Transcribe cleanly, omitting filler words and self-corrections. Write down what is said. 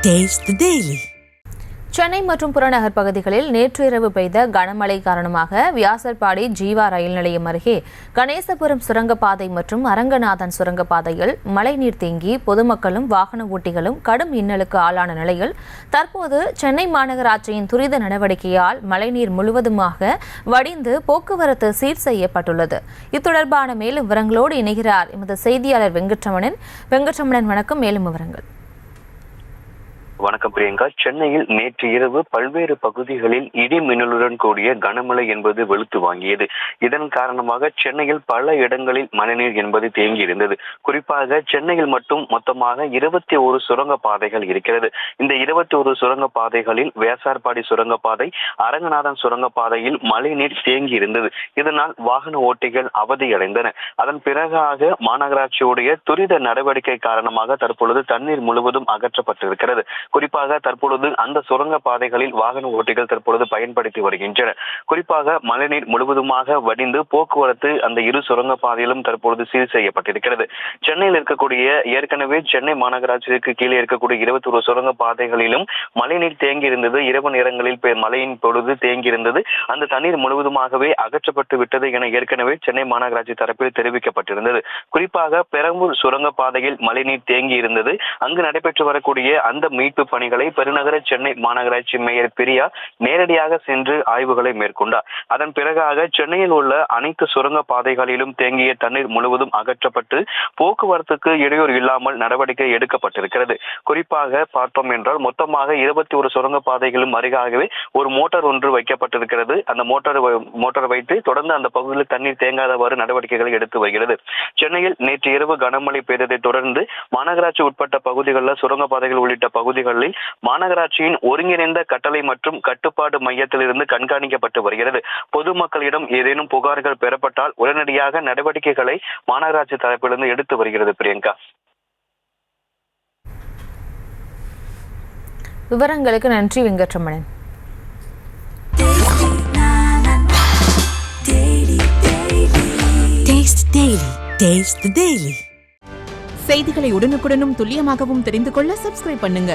Taste the Daily. Chennai மற்றும் புறநகர் பகுதிகளில் நேற்று இரவு பெய்த கனமழை காரணமாக வியாசர்பாடி ஜீவா ரயில் நிலையம் அருகே கணேசபுரம் சுரங்கப்பாதை மற்றும் அரங்கநாதன் சுரங்கப்பாதையில் மழைநீர் தேங்கி பொதுமக்களும் வாகன ஓட்டிகளும் கடும் இன்னலுக்கு ஆளான நிலையில் தற்போது சென்னை மாநகராட்சியின் துரித நடவடிக்கையால் மழைநீர் முழுவதுமாக வடிந்து போக்குவரத்து சீர் செய்யப்பட்டுள்ளது. இத்தொடர்பான மேலும் விவரங்களோடு இணைகிறார் எமது செய்தியாளர் வெங்கட்ரமணன். வணக்கம். மேலும் விவரங்கள். வணக்கம் பிரியங்கா. சென்னையில் நேற்று இரவு பல்வேறு பகுதிகளில் இடி மின்னலுடன் கூடிய கனமழை என்பது வெளுத்து வாங்கியது. இதன் காரணமாக சென்னையில் பல இடங்களில் மழைநீர் என்பது தேங்கி இருந்தது. குறிப்பாக சென்னையில் மட்டும் மொத்தமாக 21 சுரங்க பாதைகள் இருக்கிறது. இந்த 21 சுரங்க பாதைகளில் வேசார்பாடி சுரங்கப்பாதை, அரங்கநாதன் சுரங்கப்பாதையில் மழைநீர் தேங்கி இருந்தது. இதனால் வாகன ஓட்டிகள் அவதியடைந்தன. அதன் பிறகாக மாநகராட்சியுடைய துரித நடவடிக்கை காரணமாக தற்பொழுது தண்ணீர் முழுவதும் அகற்றப்பட்டிருக்கிறது. குறிப்பாக தற்பொழுது அந்த சுரங்க பாதைகளில் வாகன ஓட்டிகள் தற்பொழுது பயன்படுத்தி வருகின்றனர். குறிப்பாக மழைநீர் முழுவதுமாக வடிந்து போக்குவரத்து அந்த இரு சுரங்க பாதையிலும் தற்பொழுது சீர் செய்யப்பட்டிருக்கிறது. சென்னையில் இருக்கக்கூடிய ஏற்கனவே சென்னை மாநகராட்சிக்கு கீழே இருக்கக்கூடிய 21 சுரங்க பாதைகளிலும் மழைநீர் தேங்கி இருந்தது. இரவு நேரங்களில் மழையின் பொழுது தேங்கி இருந்தது. அந்த தண்ணீர் முழுவதுமாகவே அகற்றப்பட்டு விட்டது என ஏற்கனவே சென்னை மாநகராட்சி தரப்பில் தெரிவிக்கப்பட்டிருந்தது. குறிப்பாக பெரம்பூர் சுரங்க பாதையில் மழைநீர் தேங்கி இருந்தது. அங்கு நடைபெற்று வரக்கூடிய அந்த மீட்பு பணிகளை பெருநகர சென்னை மாநகராட்சி மேயர் பிரியா நேரடியாக சென்று ஆய்வுகளை மேற்கொண்டார். அதன் பிறகாக சென்னையில் உள்ள அனைத்து சுரங்க பாதைகளிலும் தேங்கிய தண்ணீர் முழுவதும் அகற்றப்பட்டு போக்குவரத்துக்கு இடையூறு இல்லாமல் நடவடிக்கை எடுக்கப்பட்டிருக்கிறது. குறிப்பாக பார்த்தோம் என்றால் மொத்தமாக 21 சுரங்க பாதைகளும் அருகாகவே ஒரு மோட்டார் ஒன்று வைக்கப்பட்டிருக்கிறது. அந்த மோட்டார் வைத்து தொடர்ந்து அந்த பகுதியில் தண்ணீர் தேங்காதவாறு நடவடிக்கைகளை எடுத்து வருகிறது. சென்னையில் நேற்று இரவு கனமழை பெய்ததை தொடர்ந்து மாநகராட்சி உட்பட்ட பகுதிகளில் சுரங்க பாதைகள் உள்ளிட்ட பகுதிகளில் மாநகராட்சியின் ஒருங்கிணைந்த கட்டளை மற்றும் கட்டுப்பாடு மையத்திலிருந்து கண்காணிக்கப்பட்டு வருகிறது. பொதுமக்களிடம் ஏதேனும் புகார்கள் பெறப்பட்டால் உடனடியாக நடவடிக்கைகளை மாநகராட்சி தரப்பிலிருந்து எடுத்து வருகிறது. பிரியங்கா, விவரங்களுக்கு நன்றி வெங்கட்ரமணன். செய்திகளை உடனுக்குடனும் துல்லியமாகவும் தெரிந்து கொள்ள சப்ஸ்கிரைப் பண்ணுங்க.